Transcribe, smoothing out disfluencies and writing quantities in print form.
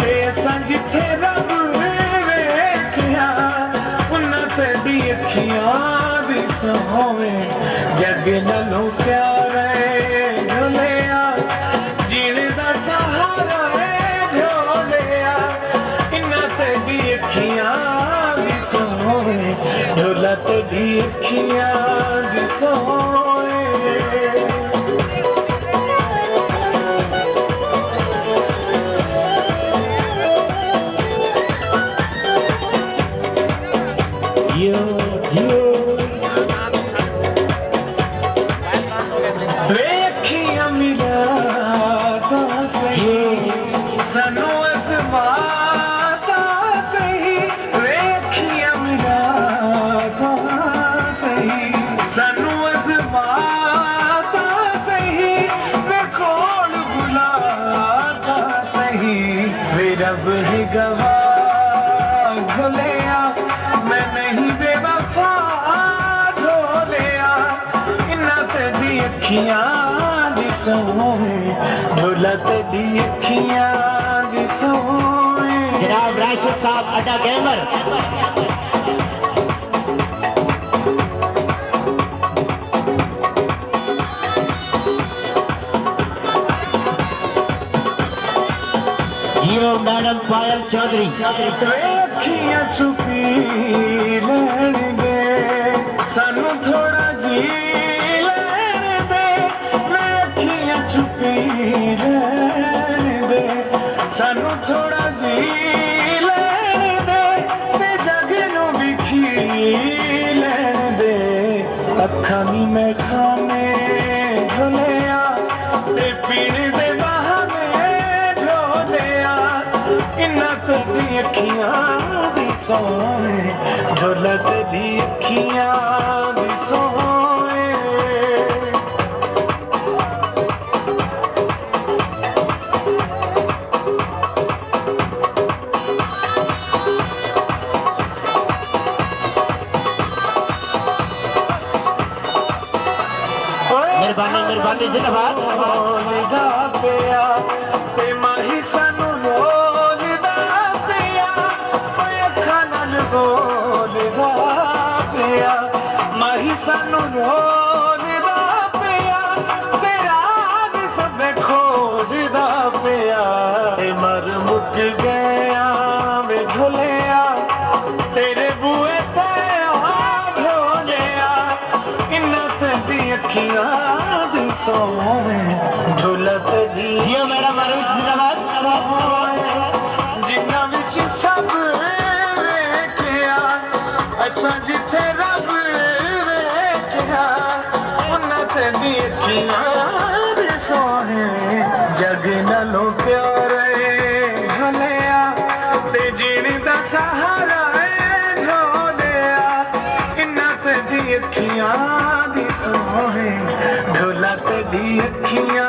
ते असां जिथे रब वेखिया उन्हां तेरी अखियां दी सोवे जग नालों प्यारा ढोलिया जीने दा सहारा ढोलिया इन्हां तेरी अखियां दी सोवे ढोला तेरी अखियां दी सोवे वेखिया मिला तो सही सानू अज़माता सही वेखिया मिला तो सही सानू अज़माता सही वे कोल बुलाता सही वे रब ही गवाह भोलिया मैं नहीं बेवफा ढोलिया इन्हां तेरी अखियां दी सोवे ढोला तेरी अखियां दी सोवे जनाब राशिद साहब अड्डा गैमर यो मैडम पायल चौधरी अखियां छुपी लैण दे सानू थोड़ा जी लैण दे अखियां छुपी लैण दे सानू थोड़ा जी लैण दे ते जग नू विखी लैण दे अखां नी मैं खाने ढोलिया ते पीण दे बहाने ढोलिया इन्हां तेरी अखियां दी सोवे ढोला तेरी अखियां दी सोवे मेहरबानी मेहरबानी जिंदाबाद रोलदा पिया ते माही सानू रोलदा पिया ओए अखां नाल बोलदा पिया माही सानू रोलदा पिया ते राज सब खोलदा पिया ते मर मुक गया वे ढोलिया तेरे बुए पे ढोलिया इन्हां तेरी अखियां दी सोवे ढोला तेरी यो मैडम अरुण जिंदाबाद जिन्हां विच सब वेखिया असां जिथे रब वेखिया उन्हां तेरी अखियां दी सोवे जग नालों प्यारे ढोलिया ते जीने दा सहारा ढोलिया इन्हां तेरी अखियां दी सोवे ढोला तेरी अखियां